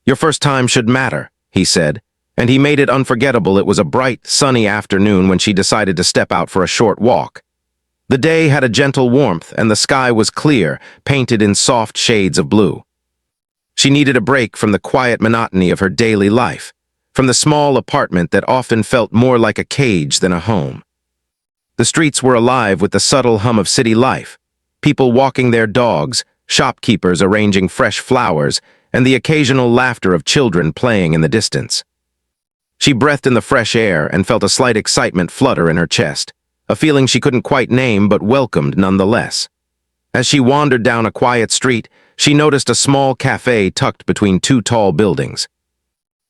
"Your first time should matter," he said, and he made it unforgettable. It was a bright, sunny afternoon when she decided to step out for a short walk. The day had a gentle warmth, and the sky was clear, painted in soft shades of blue. She needed a break from the quiet monotony of her daily life, from the small apartment that often felt more like a cage than a home. The streets were alive with the subtle hum of city life, people walking their dogs, shopkeepers arranging fresh flowers, and the occasional laughter of children playing in the distance. She breathed in the fresh air and felt a slight excitement flutter in her chest, a feeling she couldn't quite name but welcomed nonetheless. As she wandered down a quiet street, she noticed a small cafe tucked between two tall buildings.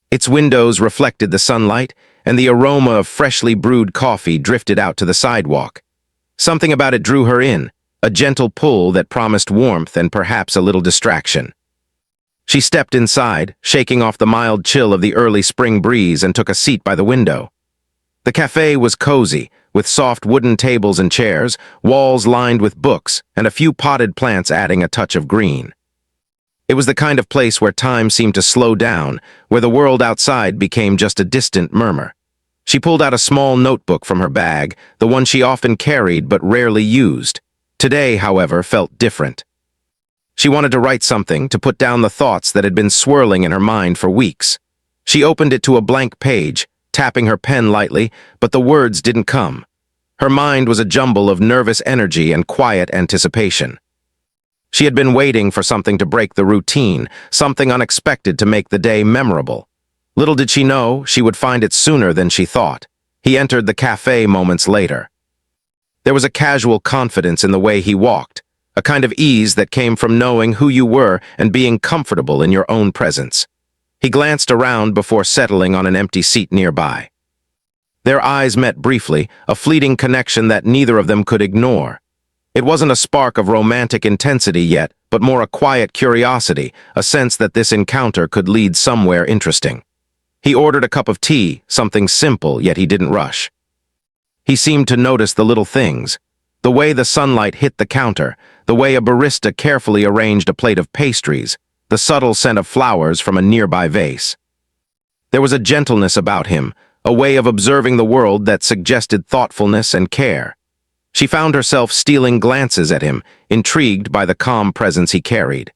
Its windows reflected the sunlight, and the aroma of freshly brewed coffee drifted out to the sidewalk. Something about it drew her in, a gentle pull that promised warmth and perhaps a little distraction. She stepped inside, shaking off the mild chill of the early spring breeze, and took a seat by the window. The cafe was cozy, with soft wooden tables and chairs, walls lined with books, and a few potted plants adding a touch of green. It was the kind of place where time seemed to slow down, where the world outside became just a distant murmur. She pulled out a small notebook from her bag, the one she often carried but rarely used. Today, however, felt different. She wanted to write something, to put down the thoughts that had been swirling in her mind for weeks. She opened it to a blank page, tapping her pen lightly, but the words didn't come. Her mind was a jumble of nervous energy and quiet anticipation. She had been waiting for something to break the routine, something unexpected to make the day memorable. Little did she know she would find it sooner than she thought. He entered the cafe moments later. There was a casual confidence in the way he walked, a kind of ease that came from knowing who you were and being comfortable in your own presence. He glanced around before settling on an empty seat nearby. Their eyes met briefly, a fleeting connection that neither of them could ignore. It wasn't a spark of romantic intensity yet, but more a quiet curiosity, a sense that this encounter could lead somewhere interesting. He ordered a cup of tea, something simple, yet he didn't rush. He seemed to notice the little things, the way the sunlight hit the counter, the way a barista carefully arranged a plate of pastries, the subtle scent of flowers from a nearby vase. There was a gentleness about him, a way of observing the world that suggested thoughtfulness and care. She found herself stealing glances at him, intrigued by the calm presence he carried.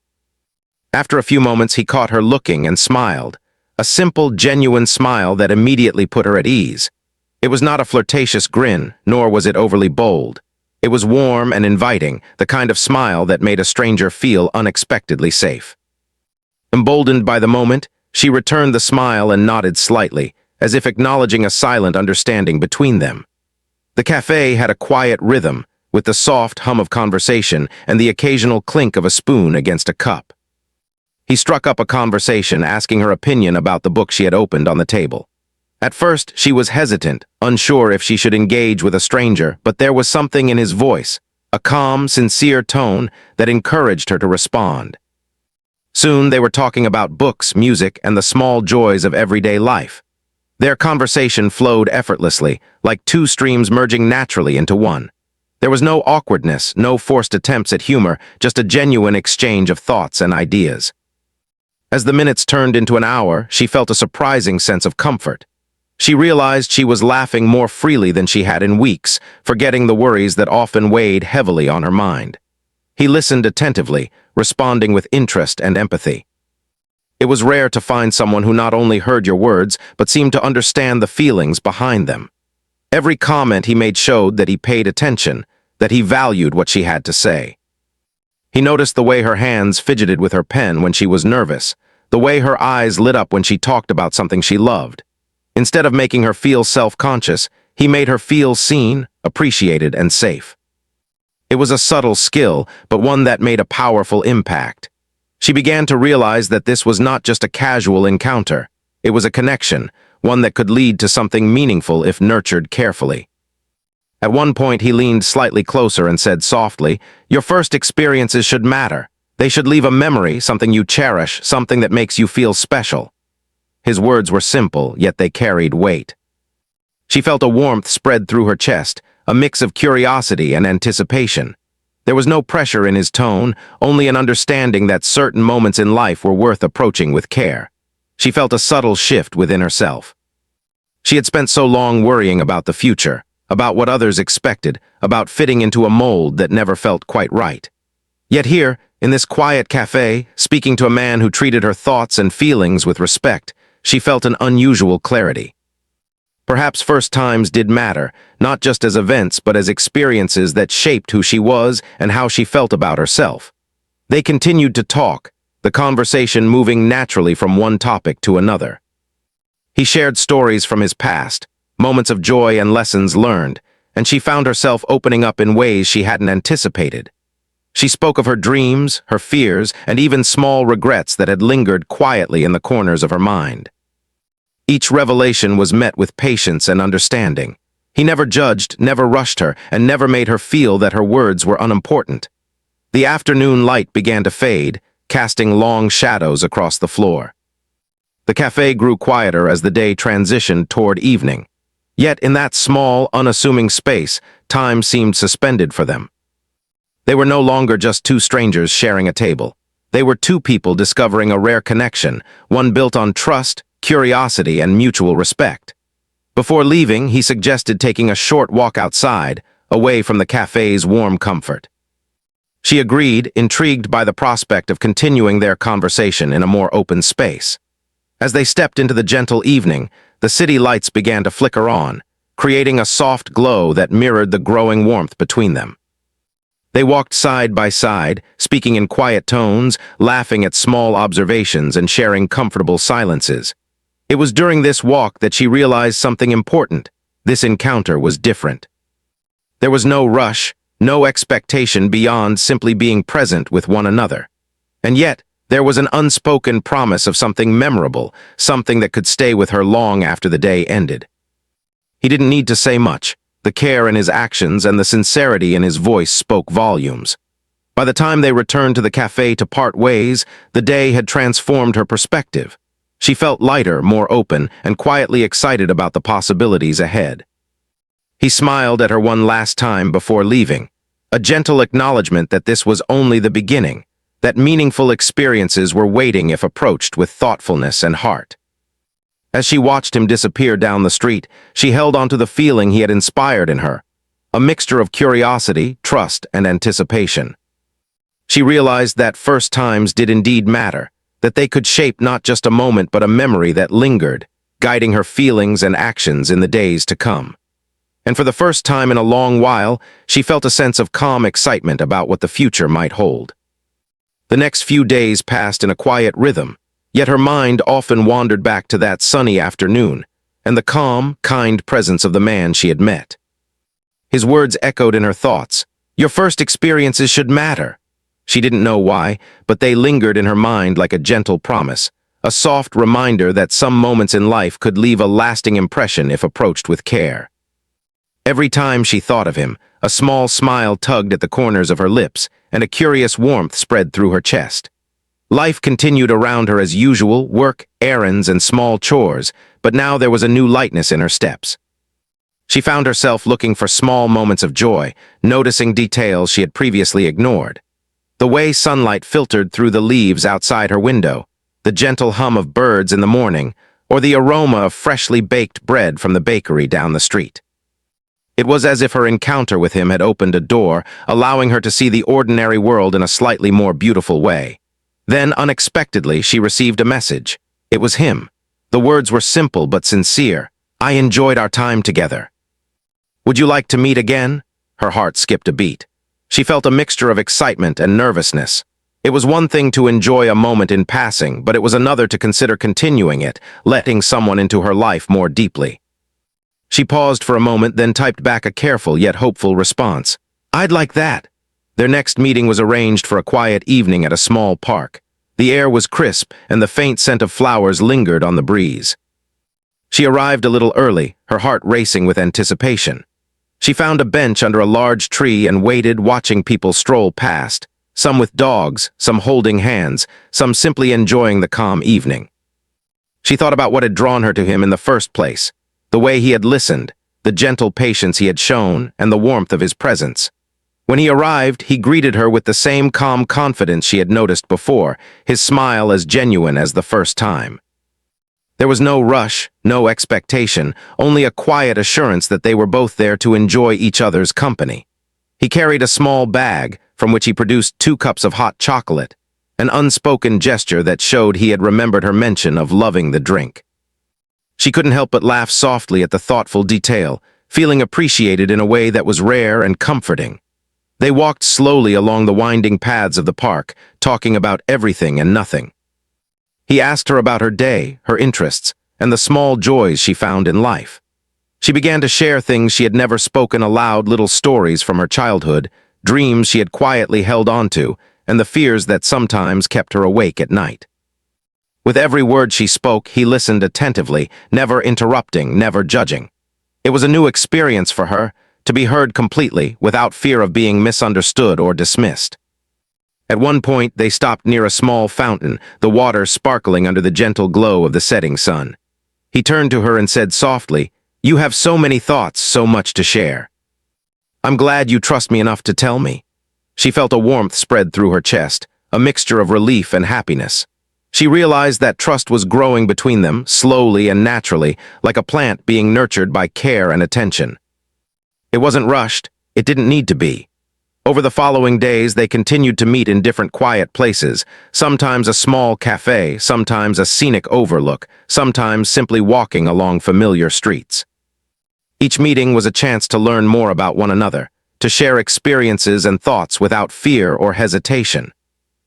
After a few moments, he caught her looking and smiled, a simple, genuine smile that immediately put her at ease. It was not a flirtatious grin, nor was it overly bold. It was warm and inviting, the kind of smile that made a stranger feel unexpectedly safe. Emboldened by the moment, she returned the smile and nodded slightly, as if acknowledging a silent understanding between them. The cafe had a quiet rhythm, with the soft hum of conversation and the occasional clink of a spoon against a cup. He struck up a conversation, asking her opinion about the book she had opened on the table. At first, she was hesitant, unsure if she should engage with a stranger, but there was something in his voice, a calm, sincere tone that encouraged her to respond. Soon they were talking about books, music, and the small joys of everyday life. Their conversation flowed effortlessly, like two streams merging naturally into one. There was no awkwardness, no forced attempts at humor, just a genuine exchange of thoughts and ideas. As the minutes turned into an hour, she felt a surprising sense of comfort. She realized she was laughing more freely than she had in weeks, forgetting the worries that often weighed heavily on her mind. He listened attentively, responding with interest and empathy. It was rare to find someone who not only heard your words, but seemed to understand the feelings behind them. Every comment he made showed that he paid attention, that he valued what she had to say. He noticed the way her hands fidgeted with her pen when she was nervous, the way her eyes lit up when she talked about something she loved. Instead of making her feel self-conscious, he made her feel seen, appreciated, and safe. It was a subtle skill, but one that made a powerful impact. She began to realize that this was not just a casual encounter. It was a connection, one that could lead to something meaningful if nurtured carefully. At one point, he leaned slightly closer and said softly, "Your first experiences should matter. They should leave a memory, something you cherish, something that makes you feel special." His words were simple, yet they carried weight. She felt a warmth spread through her chest, a mix of curiosity and anticipation. There was no pressure in his tone, only an understanding that certain moments in life were worth approaching with care. She felt a subtle shift within herself. She had spent so long worrying about the future, about what others expected, about fitting into a mold that never felt quite right. Yet here, in this quiet cafe, speaking to a man who treated her thoughts and feelings with respect, she felt an unusual clarity. Perhaps first times did matter, not just as events but as experiences that shaped who she was and how she felt about herself. They continued to talk, the conversation moving naturally from one topic to another. He shared stories from his past, moments of joy and lessons learned, and she found herself opening up in ways she hadn't anticipated. She spoke of her dreams, her fears, and even small regrets that had lingered quietly in the corners of her mind. Each revelation was met with patience and understanding. He never judged, never rushed her, and never made her feel that her words were unimportant. The afternoon light began to fade, casting long shadows across the floor. The cafe grew quieter as the day transitioned toward evening. Yet in that small, unassuming space, time seemed suspended for them. They were no longer just two strangers sharing a table. They were two people discovering a rare connection, one built on trust, curiosity, and mutual respect. Before leaving, he suggested taking a short walk outside, away from the cafe's warm comfort. She agreed, intrigued by the prospect of continuing their conversation in a more open space. As they stepped into the gentle evening, the city lights began to flicker on, creating a soft glow that mirrored the growing warmth between them. They walked side by side, speaking in quiet tones, laughing at small observations and sharing comfortable silences. It was during this walk that she realized something important. This encounter was different. There was no rush, no expectation beyond simply being present with one another. And yet, there was an unspoken promise of something memorable, something that could stay with her long after the day ended. He didn't need to say much. The care in his actions and the sincerity in his voice spoke volumes. By the time they returned to the cafe to part ways, the day had transformed her perspective. She felt lighter, more open, and quietly excited about the possibilities ahead. He smiled at her one last time before leaving, a gentle acknowledgement that this was only the beginning, that meaningful experiences were waiting if approached with thoughtfulness and heart. As she watched him disappear down the street, she held onto the feeling he had inspired in her, a mixture of curiosity, trust, and anticipation. She realized that first times did indeed matter, that they could shape not just a moment but a memory that lingered, guiding her feelings and actions in the days to come. And for the first time in a long while, she felt a sense of calm excitement about what the future might hold. The next few days passed in a quiet rhythm, yet her mind often wandered back to that sunny afternoon and the calm, kind presence of the man she had met. His words echoed in her thoughts. Your first experiences should matter. She didn't know why, but they lingered in her mind like a gentle promise, a soft reminder that some moments in life could leave a lasting impression if approached with care. Every time she thought of him, a small smile tugged at the corners of her lips, and a curious warmth spread through her chest. Life continued around her as usual, work, errands, and small chores, but now there was a new lightness in her steps. She found herself looking for small moments of joy, noticing details she had previously ignored. The way sunlight filtered through the leaves outside her window, the gentle hum of birds in the morning, or the aroma of freshly baked bread from the bakery down the street. It was as if her encounter with him had opened a door, allowing her to see the ordinary world in a slightly more beautiful way. Then, unexpectedly, she received a message. It was him. The words were simple but sincere. I enjoyed our time together. Would you like to meet again? Her heart skipped a beat. She felt a mixture of excitement and nervousness. It was one thing to enjoy a moment in passing, but it was another to consider continuing it, letting someone into her life more deeply. She paused for a moment, then typed back a careful yet hopeful response. I'd like that. Their next meeting was arranged for a quiet evening at a small park. The air was crisp, and the faint scent of flowers lingered on the breeze. She arrived a little early, her heart racing with anticipation. She found a bench under a large tree and waited, watching people stroll past, some with dogs, some holding hands, some simply enjoying the calm evening. She thought about what had drawn her to him in the first place, the way he had listened, the gentle patience he had shown, and the warmth of his presence. When he arrived, he greeted her with the same calm confidence she had noticed before, his smile as genuine as the first time. There was no rush, no expectation, only a quiet assurance that they were both there to enjoy each other's company. He carried a small bag, from which he produced 2 cups of hot chocolate, an unspoken gesture that showed he had remembered her mention of loving the drink. She couldn't help but laugh softly at the thoughtful detail, feeling appreciated in a way that was rare and comforting. They walked slowly along the winding paths of the park, talking about everything and nothing. He asked her about her day, her interests, and the small joys she found in life. She began to share things she had never spoken aloud, little stories from her childhood, dreams she had quietly held onto, and the fears that sometimes kept her awake at night. With every word she spoke, he listened attentively, never interrupting, never judging. It was a new experience for her, to be heard completely, without fear of being misunderstood or dismissed. At one point, they stopped near a small fountain, the water sparkling under the gentle glow of the setting sun. He turned to her and said softly, "You have so many thoughts, so much to share. I'm glad you trust me enough to tell me." She felt a warmth spread through her chest, a mixture of relief and happiness. She realized that trust was growing between them, slowly and naturally, like a plant being nurtured by care and attention. It wasn't rushed, it didn't need to be. Over the following days, they continued to meet in different quiet places, sometimes a small cafe, sometimes a scenic overlook, sometimes simply walking along familiar streets. Each meeting was a chance to learn more about one another, to share experiences and thoughts without fear or hesitation.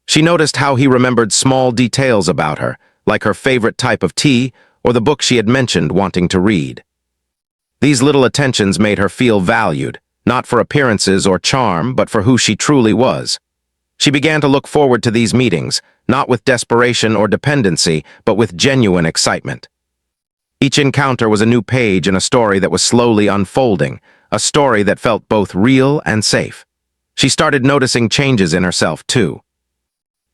She noticed how he remembered small details about her, like her favorite type of tea or the book she had mentioned wanting to read. These little attentions made her feel valued, not for appearances or charm, but for who she truly was. She began to look forward to these meetings, not with desperation or dependency, but with genuine excitement. Each encounter was a new page in a story that was slowly unfolding, a story that felt both real and safe. She started noticing changes in herself, too.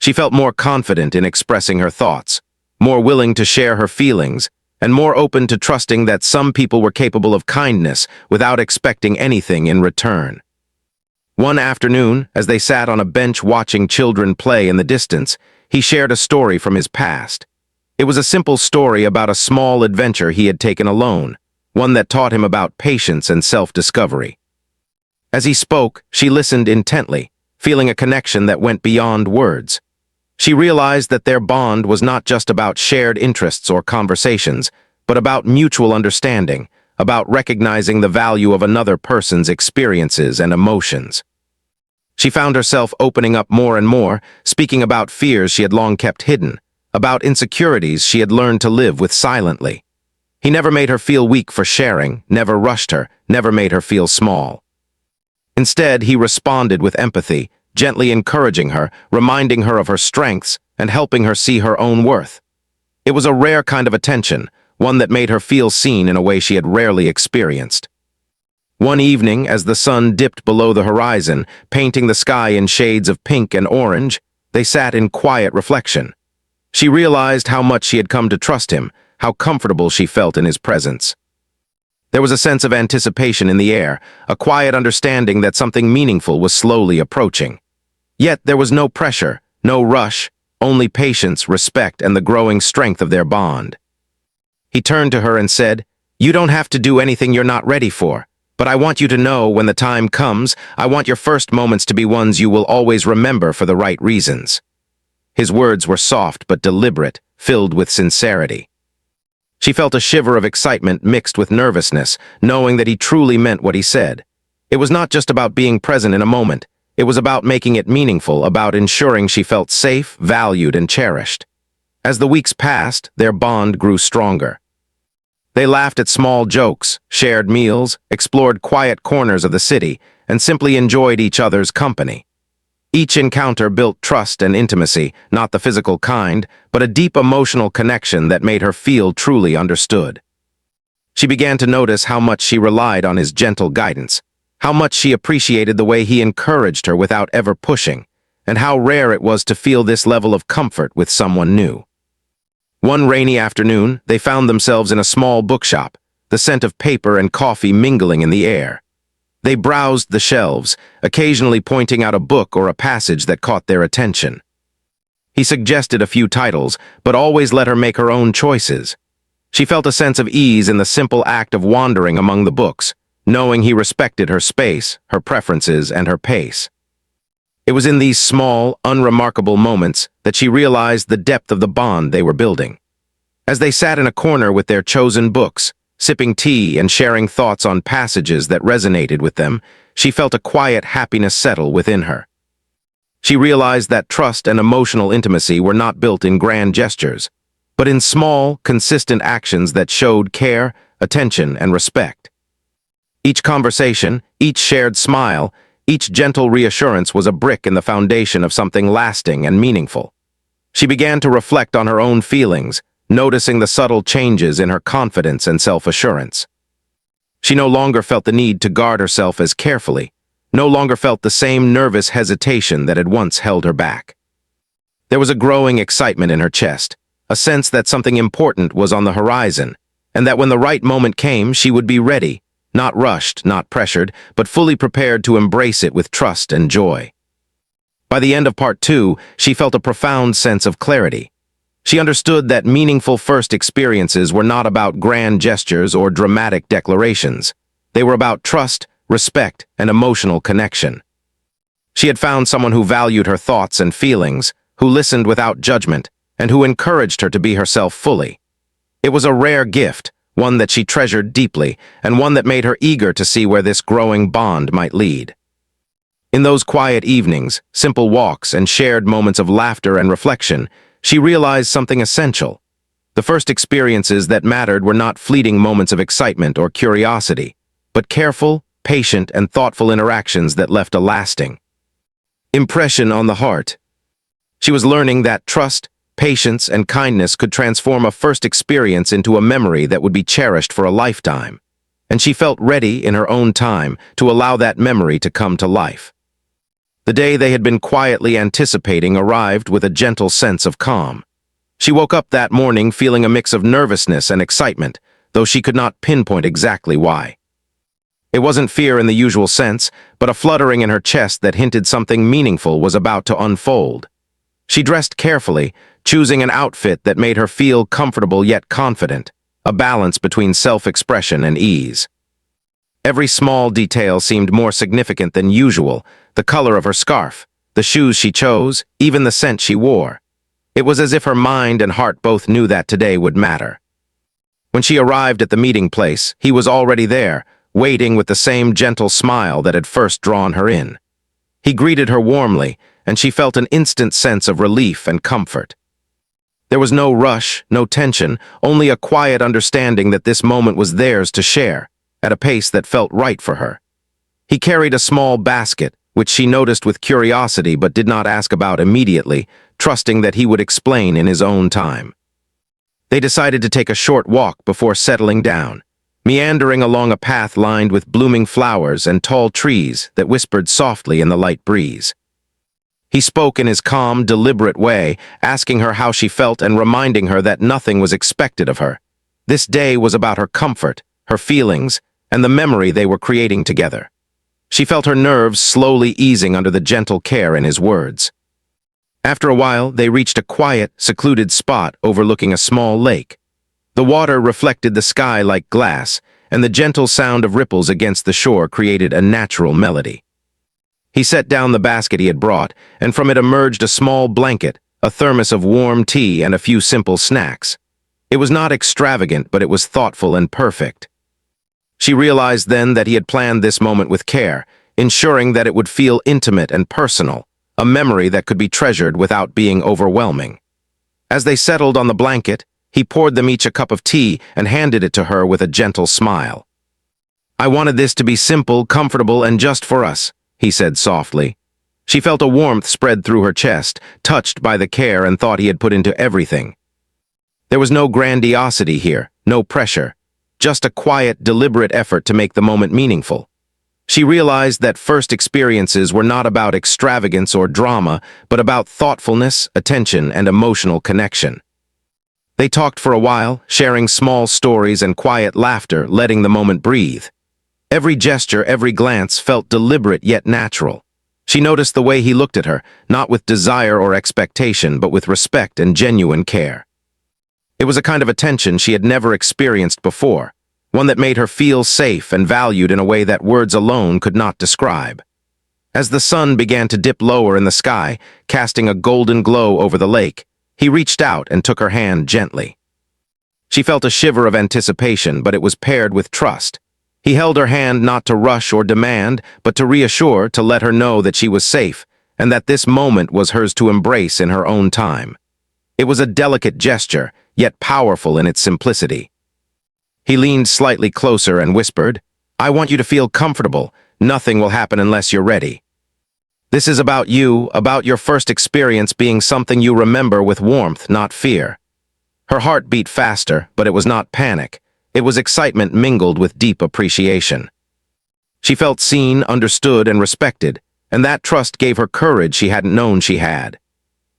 She felt more confident in expressing her thoughts, more willing to share her feelings, and more open to trusting that some people were capable of kindness without expecting anything in return. One afternoon, as they sat on a bench watching children play in the distance, he shared a story from his past. It was a simple story about a small adventure he had taken alone, one that taught him about patience and self-discovery. As he spoke, she listened intently, feeling a connection that went beyond words. She realized that their bond was not just about shared interests or conversations, but about mutual understanding, about recognizing the value of another person's experiences and emotions. She found herself opening up more and more, speaking about fears she had long kept hidden, about insecurities she had learned to live with silently. He never made her feel weak for sharing, never rushed her, never made her feel small. Instead, he responded with empathy, gently encouraging her, reminding her of her strengths, and helping her see her own worth. It was a rare kind of attention, one that made her feel seen in a way she had rarely experienced. One evening, as the sun dipped below the horizon, painting the sky in shades of pink and orange, they sat in quiet reflection. She realized how much she had come to trust him, how comfortable she felt in his presence. There was a sense of anticipation in the air, a quiet understanding that something meaningful was slowly approaching. Yet there was no pressure, no rush, only patience, respect, and the growing strength of their bond. He turned to her and said, "You don't have to do anything you're not ready for, but I want you to know when the time comes, I want your first moments to be ones you will always remember for the right reasons." His words were soft but deliberate, filled with sincerity. She felt a shiver of excitement mixed with nervousness, knowing that he truly meant what he said. It was not just about being present in a moment. It was about making it meaningful, about ensuring she felt safe, valued, and cherished. As the weeks passed, their bond grew stronger. They laughed at small jokes, shared meals, explored quiet corners of the city, and simply enjoyed each other's company. Each encounter built trust and intimacy, not the physical kind, but a deep emotional connection that made her feel truly understood. She began to notice how much she relied on his gentle guidance, how much she appreciated the way he encouraged her without ever pushing, and how rare it was to feel this level of comfort with someone new. One rainy afternoon, they found themselves in a small bookshop, the scent of paper and coffee mingling in the air. They browsed the shelves, occasionally pointing out a book or a passage that caught their attention. He suggested a few titles, but always let her make her own choices. She felt a sense of ease in the simple act of wandering among the books, knowing he respected her space, her preferences, and her pace. It was in these small, unremarkable moments that she realized the depth of the bond they were building. As they sat in a corner with their chosen books, sipping tea and sharing thoughts on passages that resonated with them, she felt a quiet happiness settle within her. She realized that trust and emotional intimacy were not built in grand gestures, but in small, consistent actions that showed care, attention, and respect. Each conversation, each shared smile, each gentle reassurance was a brick in the foundation of something lasting and meaningful. She began to reflect on her own feelings, noticing the subtle changes in her confidence and self-assurance. She no longer felt the need to guard herself as carefully, no longer felt the same nervous hesitation that had once held her back. There was a growing excitement in her chest, a sense that something important was on the horizon, and that when the right moment came, she would be ready, not rushed, not pressured, but fully prepared to embrace it with trust and joy. By the end of part 2, she felt a profound sense of clarity. She understood that meaningful first experiences were not about grand gestures or dramatic declarations. They were about trust, respect, and emotional connection. She had found someone who valued her thoughts and feelings, who listened without judgment, and who encouraged her to be herself fully. It was a rare gift, one that she treasured deeply, and one that made her eager to see where this growing bond might lead. In those quiet evenings, simple walks, and shared moments of laughter and reflection, she realized something essential. The first experiences that mattered were not fleeting moments of excitement or curiosity, but careful, patient, and thoughtful interactions that left a lasting impression on the heart. She was learning that trust, patience, and kindness could transform a first experience into a memory that would be cherished for a lifetime, and she felt ready in her own time to allow that memory to come to life. The day they had been quietly anticipating arrived with a gentle sense of calm. She woke up that morning feeling a mix of nervousness and excitement, though she could not pinpoint exactly why. It wasn't fear in the usual sense, but a fluttering in her chest that hinted something meaningful was about to unfold. She dressed carefully, choosing an outfit that made her feel comfortable yet confident, a balance between self-expression and ease. Every small detail seemed more significant than usual: the color of her scarf, the shoes she chose, even the scent she wore. It was as if her mind and heart both knew that today would matter. When she arrived at the meeting place, he was already there, waiting with the same gentle smile that had first drawn her in. He greeted her warmly, and she felt an instant sense of relief and comfort. There was no rush, no tension, only a quiet understanding that this moment was theirs to share, at a pace that felt right for her. He carried a small basket, which she noticed with curiosity but did not ask about immediately, trusting that he would explain in his own time. They decided to take a short walk before settling down, meandering along a path lined with blooming flowers and tall trees that whispered softly in the light breeze. He spoke in his calm, deliberate way, asking her how she felt and reminding her that nothing was expected of her. This day was about her comfort, her feelings, and the memory they were creating together. She felt her nerves slowly easing under the gentle care in his words. After a while, they reached a quiet, secluded spot overlooking a small lake. The water reflected the sky like glass, and the gentle sound of ripples against the shore created a natural melody. He set down the basket he had brought, and from it emerged a small blanket, a thermos of warm tea, and a few simple snacks. It was not extravagant, but it was thoughtful and perfect. She realized then that he had planned this moment with care, ensuring that it would feel intimate and personal, a memory that could be treasured without being overwhelming. As they settled on the blanket, he poured them each a cup of tea and handed it to her with a gentle smile. "I wanted this to be simple, comfortable, and just for us," he said softly. She felt a warmth spread through her chest, touched by the care and thought he had put into everything. There was no grandiosity here, no pressure, just a quiet, deliberate effort to make the moment meaningful. She realized that first experiences were not about extravagance or drama, but about thoughtfulness, attention, and emotional connection. They talked for a while, sharing small stories and quiet laughter, letting the moment breathe. Every gesture, every glance felt deliberate yet natural. She noticed the way he looked at her, not with desire or expectation, but with respect and genuine care. It was a kind of attention she had never experienced before, one that made her feel safe and valued in a way that words alone could not describe. As the sun began to dip lower in the sky, casting a golden glow over the lake, he reached out and took her hand gently. She felt a shiver of anticipation, but it was paired with trust. He held her hand not to rush or demand, but to reassure, to let her know that she was safe, and that this moment was hers to embrace in her own time. It was a delicate gesture, yet powerful in its simplicity. He leaned slightly closer and whispered, "I want you to feel comfortable. Nothing will happen unless you're ready. This is about you, about your first experience being something you remember with warmth, not fear." Her heart beat faster, but it was not panic. It was excitement mingled with deep appreciation. She felt seen, understood, and respected, and that trust gave her courage she hadn't known she had.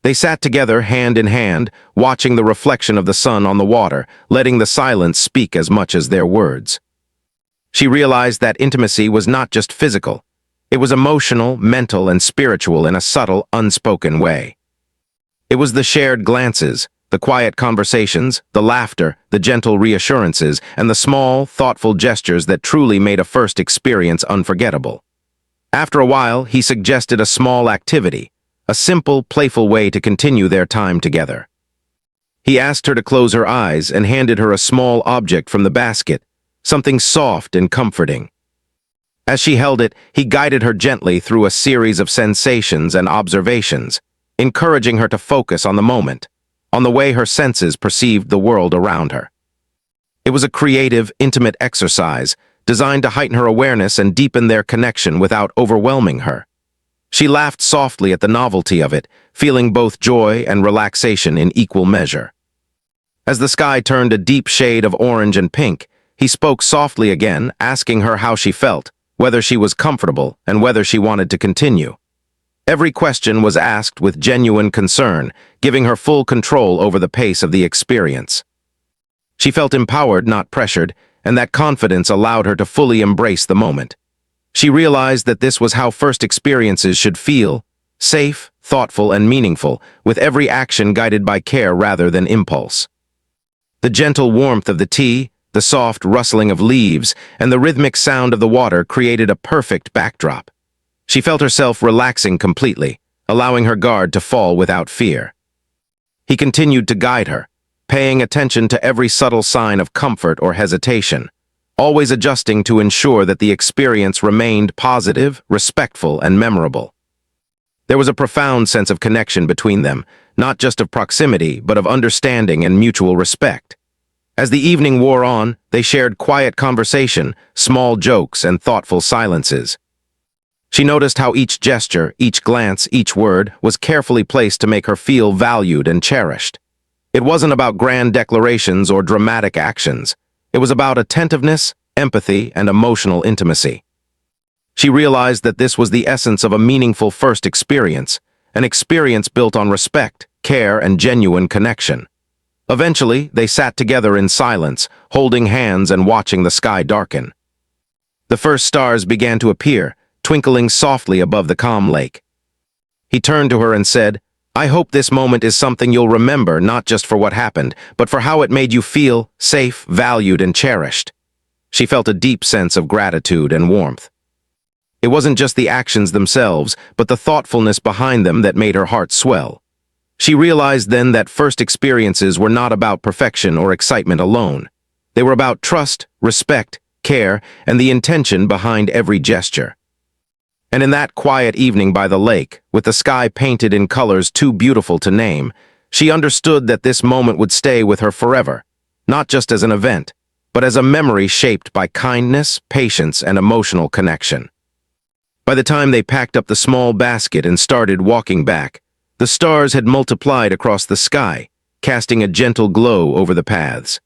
They sat together, hand in hand, watching the reflection of the sun on the water, letting the silence speak as much as their words. She realized that intimacy was not just physical. It was emotional, mental, and spiritual in a subtle, unspoken way. It was the shared glances, the quiet conversations, the laughter, the gentle reassurances, and the small, thoughtful gestures that truly made a first experience unforgettable. After a while, he suggested a small activity, a simple, playful way to continue their time together. He asked her to close her eyes and handed her a small object from the basket, something soft and comforting. As she held it, he guided her gently through a series of sensations and observations, encouraging her to focus on the moment, on the way her senses perceived the world around her. It was a creative, intimate exercise designed to heighten her awareness and deepen their connection without overwhelming her. She laughed softly at the novelty of it, feeling both joy and relaxation in equal measure. As the sky turned a deep shade of orange and pink, he spoke softly again, asking her how she felt, whether she was comfortable, and whether she wanted to continue. Every question was asked with genuine concern, giving her full control over the pace of the experience. She felt empowered, not pressured, and that confidence allowed her to fully embrace the moment. She realized that this was how first experiences should feel, safe, thoughtful, and meaningful, with every action guided by care rather than impulse. The gentle warmth of the tea, the soft rustling of leaves, and the rhythmic sound of the water created a perfect backdrop. She felt herself relaxing completely, allowing her guard to fall without fear. He continued to guide her, paying attention to every subtle sign of comfort or hesitation, always adjusting to ensure that the experience remained positive, respectful, and memorable. There was a profound sense of connection between them, not just of proximity, but of understanding and mutual respect. As the evening wore on, they shared quiet conversation, small jokes, and thoughtful silences. She noticed how each gesture, each glance, each word was carefully placed to make her feel valued and cherished. It wasn't about grand declarations or dramatic actions. It was about attentiveness, empathy, and emotional intimacy. She realized that this was the essence of a meaningful first experience, an experience built on respect, care, and genuine connection. Eventually, they sat together in silence, holding hands and watching the sky darken. The first stars began to appear, twinkling softly above the calm lake. He turned to her and said, "I hope this moment is something you'll remember, not just for what happened, but for how it made you feel safe, valued, and cherished." She felt a deep sense of gratitude and warmth. It wasn't just the actions themselves, but the thoughtfulness behind them that made her heart swell. She realized then that first experiences were not about perfection or excitement alone. They were about trust, respect, care, and the intention behind every gesture. And in that quiet evening by the lake, with the sky painted in colors too beautiful to name, she understood that this moment would stay with her forever, not just as an event, but as a memory shaped by kindness, patience, and emotional connection. By the time they packed up the small basket and started walking back, the stars had multiplied across the sky, casting a gentle glow over the paths.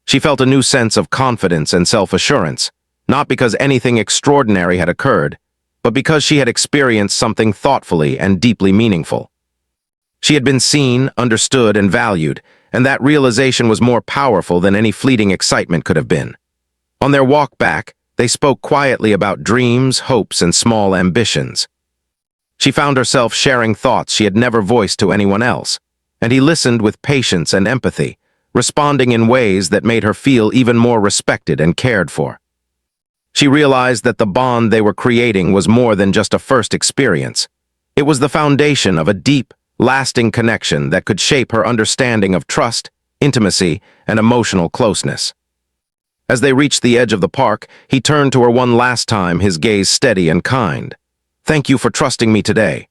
She felt a new sense of confidence and self-assurance, not because anything extraordinary had occurred, but because she had experienced something thoughtfully and deeply meaningful. She had been seen, understood, and valued, and that realization was more powerful than any fleeting excitement could have been. On their walk back, they spoke quietly about dreams, hopes, and small ambitions. She found herself sharing thoughts she had never voiced to anyone else, and he listened with patience and empathy, responding in ways that made her feel even more respected and cared for. She realized that the bond they were creating was more than just a first experience. It was the foundation of a deep, lasting connection that could shape her understanding of trust, intimacy, and emotional closeness. As they reached the edge of the park, he turned to her one last time, his gaze steady and kind. "Thank you for trusting me today.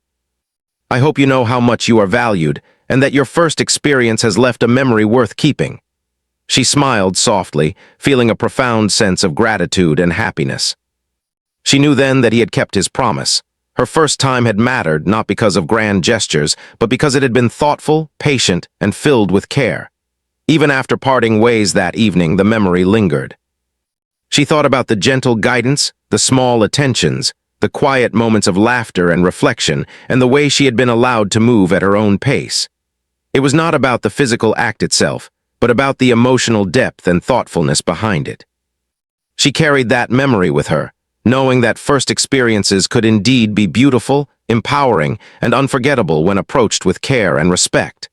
I hope you know how much you are valued and that your first experience has left a memory worth keeping." She smiled softly, feeling a profound sense of gratitude and happiness. She knew then that he had kept his promise. Her first time had mattered not because of grand gestures, but because it had been thoughtful, patient, and filled with care. Even after parting ways that evening, the memory lingered. She thought about the gentle guidance, the small attentions, the quiet moments of laughter and reflection, and the way she had been allowed to move at her own pace. It was not about the physical act itself, but about the emotional depth and thoughtfulness behind it. She carried that memory with her, knowing that first experiences could indeed be beautiful, empowering, and unforgettable when approached with care and respect.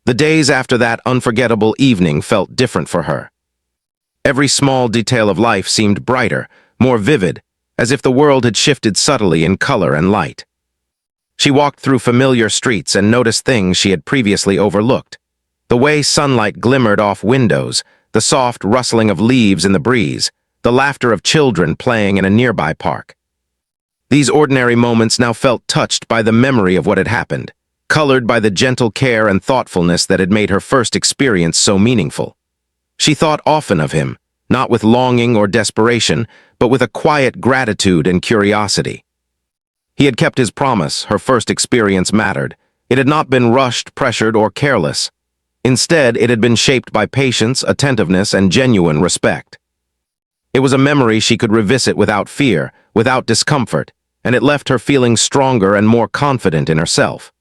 The days after that unforgettable evening felt different for her. Every small detail of life seemed brighter, more vivid, as if the world had shifted subtly in color and light. She walked through familiar streets and noticed things she had previously overlooked. The way sunlight glimmered off windows, the soft rustling of leaves in the breeze, the laughter of children playing in a nearby park. These ordinary moments now felt touched by the memory of what had happened, colored by the gentle care and thoughtfulness that had made her first experience so meaningful. She thought often of him, not with longing or desperation, but with a quiet gratitude and curiosity. He had kept his promise. Her first experience mattered. It had not been rushed, pressured, or careless. Instead, it had been shaped by patience, attentiveness, and genuine respect. It was a memory she could revisit without fear, without discomfort, and it left her feeling stronger and more confident in herself.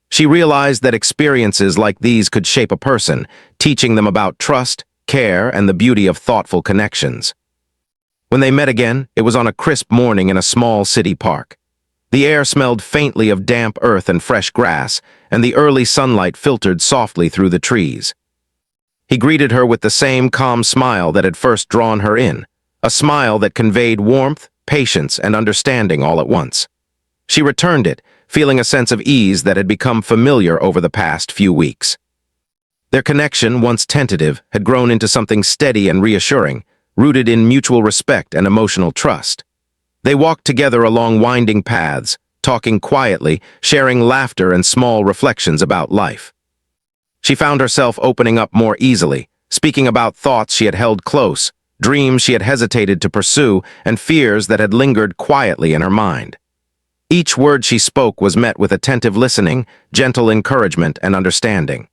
She realized that experiences like these could shape a person, teaching them about trust, care, and the beauty of thoughtful connections. When they met again, it was on a crisp morning in a small city park. The air smelled faintly of damp earth and fresh grass, and the early sunlight filtered softly through the trees. He greeted her with the same calm smile that had first drawn her in, a smile that conveyed warmth, patience, and understanding all at once. She returned it, feeling a sense of ease that had become familiar over the past few weeks. Their connection, once tentative, had grown into something steady and reassuring, rooted in mutual respect and emotional trust. They walked together along winding paths, talking quietly, sharing laughter and small reflections about life. She found herself opening up more easily, speaking about thoughts she had held close, dreams she had hesitated to pursue, and fears that had lingered quietly in her mind. Each word she spoke was met with attentive listening, gentle encouragement, and understanding.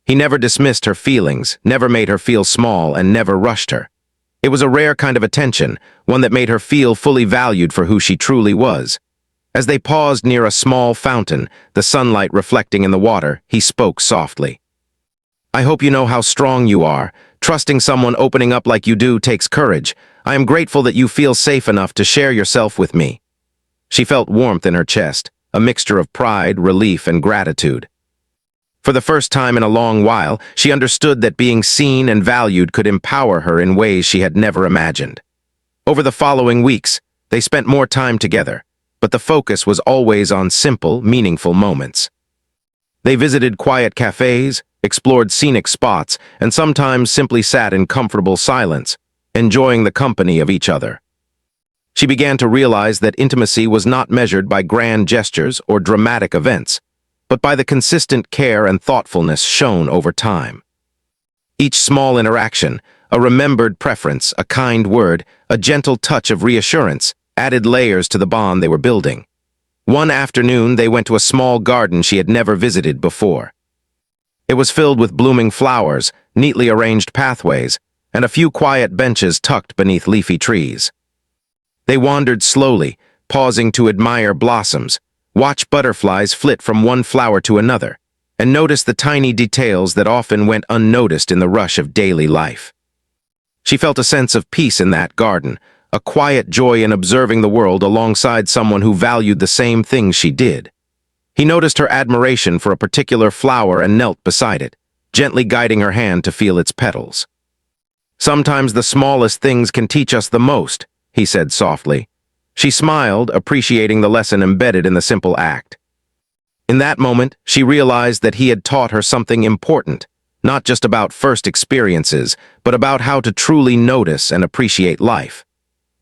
He never dismissed her feelings, never made her feel small, and never rushed her. It was a rare kind of attention, one that made her feel fully valued for who she truly was. As they paused near a small fountain, the sunlight reflecting in the water, he spoke softly. "I hope you know how strong you are. Trusting someone opening up like you do takes courage. I am grateful that you feel safe enough to share yourself with me." She felt warmth in her chest, a mixture of pride, relief, and gratitude. For the first time in a long while, she understood that being seen and valued could empower her in ways she had never imagined. Over the following weeks, they spent more time together, but the focus was always on simple, meaningful moments. They visited quiet cafes, explored scenic spots, and sometimes simply sat in comfortable silence, enjoying the company of each other. She began to realize that intimacy was not measured by grand gestures or dramatic events, but by the consistent care and thoughtfulness shown over time. Each small interaction, a remembered preference, a kind word, a gentle touch of reassurance, added layers to the bond they were building. One afternoon, they went to a small garden she had never visited before. It was filled with blooming flowers, neatly arranged pathways, and a few quiet benches tucked beneath leafy trees. They wandered slowly, pausing to admire blossoms, watch butterflies flit from one flower to another, and notice the tiny details that often went unnoticed in the rush of daily life. She felt a sense of peace in that garden, a quiet joy in observing the world alongside someone who valued the same things she did. He noticed her admiration for a particular flower and knelt beside it, gently guiding her hand to feel its petals. "Sometimes the smallest things can teach us the most," he said softly. She smiled, appreciating the lesson embedded in the simple act. In that moment, she realized that he had taught her something important, not just about first experiences, but about how to truly notice and appreciate life.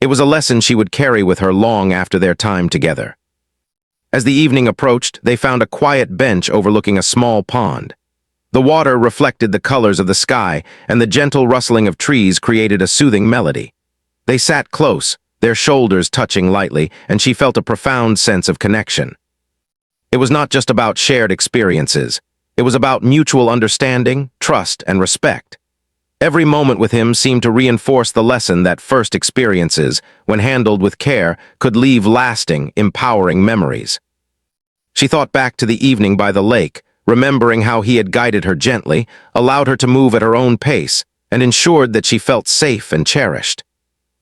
It was a lesson she would carry with her long after their time together. As the evening approached, they found a quiet bench overlooking a small pond. The water reflected the colors of the sky, and the gentle rustling of trees created a soothing melody. They sat close, their shoulders touching lightly, and she felt a profound sense of connection. It was not just about shared experiences. It was about mutual understanding, trust, and respect. Every moment with him seemed to reinforce the lesson that first experiences, when handled with care, could leave lasting, empowering memories. She thought back to the evening by the lake, remembering how he had guided her gently, allowed her to move at her own pace, and ensured that she felt safe and cherished.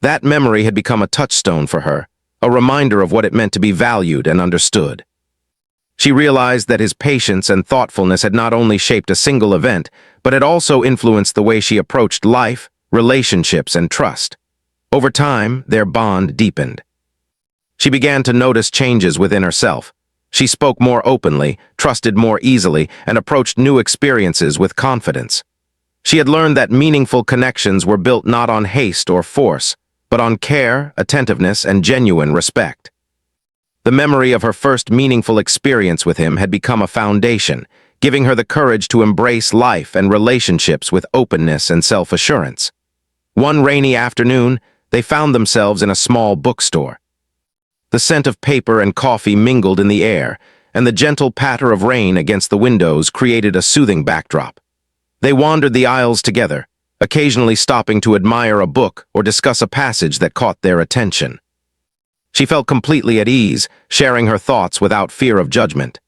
That memory had become a touchstone for her, a reminder of what it meant to be valued and understood. She realized that his patience and thoughtfulness had not only shaped a single event, but had also influenced the way she approached life, relationships, and trust. Over time, their bond deepened. She began to notice changes within herself. She spoke more openly, trusted more easily, and approached new experiences with confidence. She had learned that meaningful connections were built not on haste or force, but on care, attentiveness, and genuine respect. The memory of her first meaningful experience with him had become a foundation, giving her the courage to embrace life and relationships with openness and self-assurance. One rainy afternoon, they found themselves in a small bookstore. The scent of paper and coffee mingled in the air, and the gentle patter of rain against the windows created a soothing backdrop. They wandered the aisles together, occasionally stopping to admire a book or discuss a passage that caught their attention. She felt completely at ease, sharing her thoughts without fear of judgment.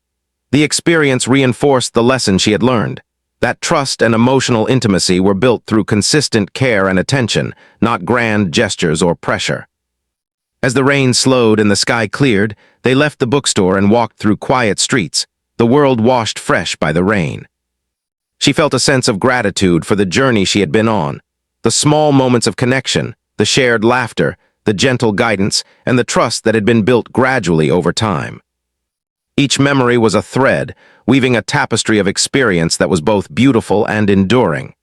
The experience reinforced the lesson she had learned, that trust and emotional intimacy were built through consistent care and attention, not grand gestures or pressure. As the rain slowed and the sky cleared, they left the bookstore and walked through quiet streets, the world washed fresh by the rain. She felt a sense of gratitude for the journey she had been on, the small moments of connection, the shared laughter, the gentle guidance, and the trust that had been built gradually over time. Each memory was a thread, weaving a tapestry of experience that was both beautiful and enduring.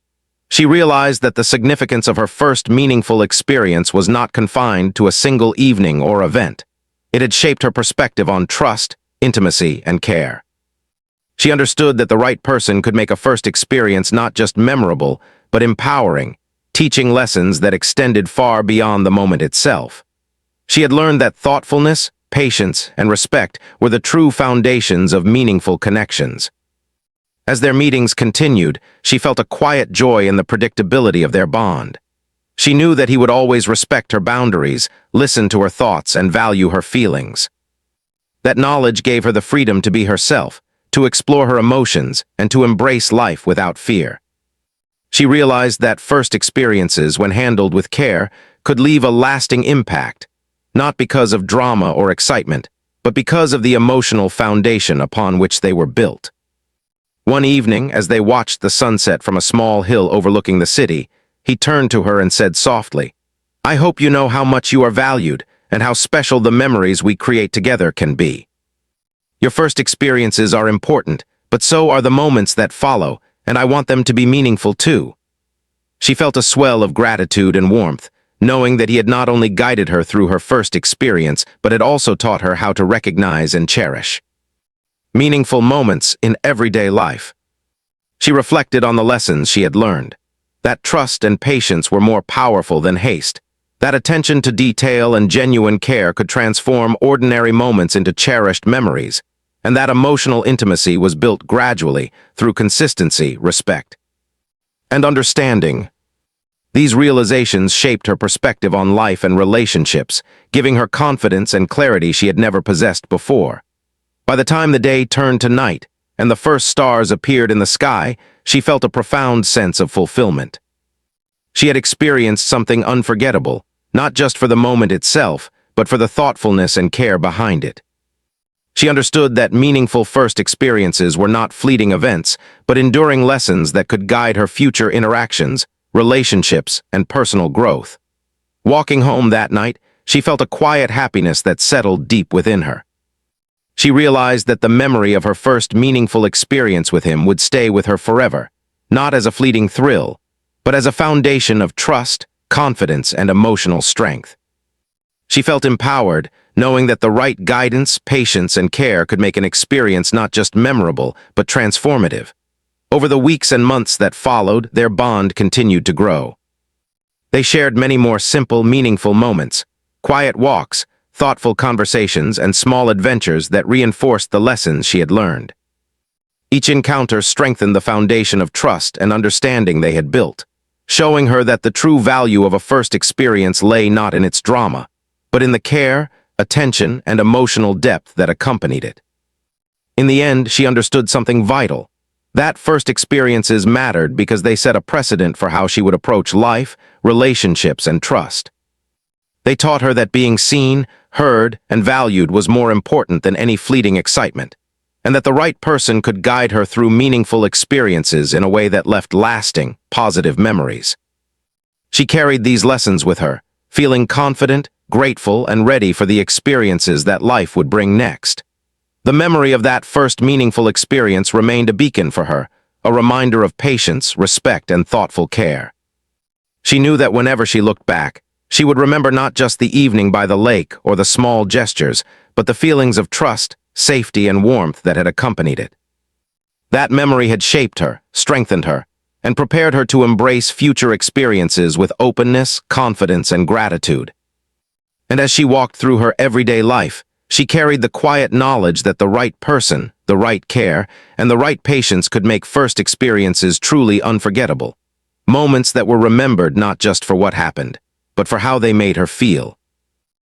She realized that the significance of her first meaningful experience was not confined to a single evening or event. It had shaped her perspective on trust, intimacy, and care. She understood that the right person could make a first experience not just memorable, but empowering, teaching lessons that extended far beyond the moment itself. She had learned that thoughtfulness, patience, and respect were the true foundations of meaningful connections. As their meetings continued, she felt a quiet joy in the predictability of their bond. She knew that he would always respect her boundaries, listen to her thoughts, and value her feelings. That knowledge gave her the freedom to be herself, to explore her emotions, and to embrace life without fear. She realized that first experiences, when handled with care, could leave a lasting impact, not because of drama or excitement, but because of the emotional foundation upon which they were built. One evening, as they watched the sunset from a small hill overlooking the city, he turned to her and said softly, "I hope you know how much you are valued and how special the memories we create together can be. Your first experiences are important, but so are the moments that follow, and I want them to be meaningful too." She felt a swell of gratitude and warmth, knowing that he had not only guided her through her first experience, but had also taught her how to recognize and cherish meaningful moments in everyday life. She reflected on the lessons she had learned. That trust and patience were more powerful than haste. That attention to detail and genuine care could transform ordinary moments into cherished memories. And that emotional intimacy was built gradually through consistency, respect, and understanding. These realizations shaped her perspective on life and relationships, giving her confidence and clarity she had never possessed before. By the time the day turned to night and the first stars appeared in the sky, she felt a profound sense of fulfillment. She had experienced something unforgettable, not just for the moment itself, but for the thoughtfulness and care behind it. She understood that meaningful first experiences were not fleeting events, but enduring lessons that could guide her future interactions, relationships, and personal growth. Walking home that night, she felt a quiet happiness that settled deep within her. She realized that the memory of her first meaningful experience with him would stay with her forever, not as a fleeting thrill, but as a foundation of trust, confidence, and emotional strength. She felt empowered, knowing that the right guidance, patience, and care could make an experience not just memorable, but transformative. Over the weeks and months that followed, their bond continued to grow. They shared many more simple, meaningful moments, quiet walks, thoughtful conversations, and small adventures that reinforced the lessons she had learned. Each encounter strengthened the foundation of trust and understanding they had built, showing her that the true value of a first experience lay not in its drama, but in the care, attention, and emotional depth that accompanied it. In the end, she understood something vital. That first experiences mattered because they set a precedent for how she would approach life, relationships, and trust. They taught her that being seen, heard, and valued was more important than any fleeting excitement, and that the right person could guide her through meaningful experiences in a way that left lasting, positive memories. She carried these lessons with her, feeling confident, grateful, and ready for the experiences that life would bring next. The memory of that first meaningful experience remained a beacon for her, a reminder of patience, respect, and thoughtful care. She knew that whenever she looked back, she would remember not just the evening by the lake or the small gestures, but the feelings of trust, safety, and warmth that had accompanied it. That memory had shaped her, strengthened her, and prepared her to embrace future experiences with openness, confidence, and gratitude. And as she walked through her everyday life, she carried the quiet knowledge that the right person, the right care, and the right patience could make first experiences truly unforgettable. Moments that were remembered not just for what happened, but for how they made her feel.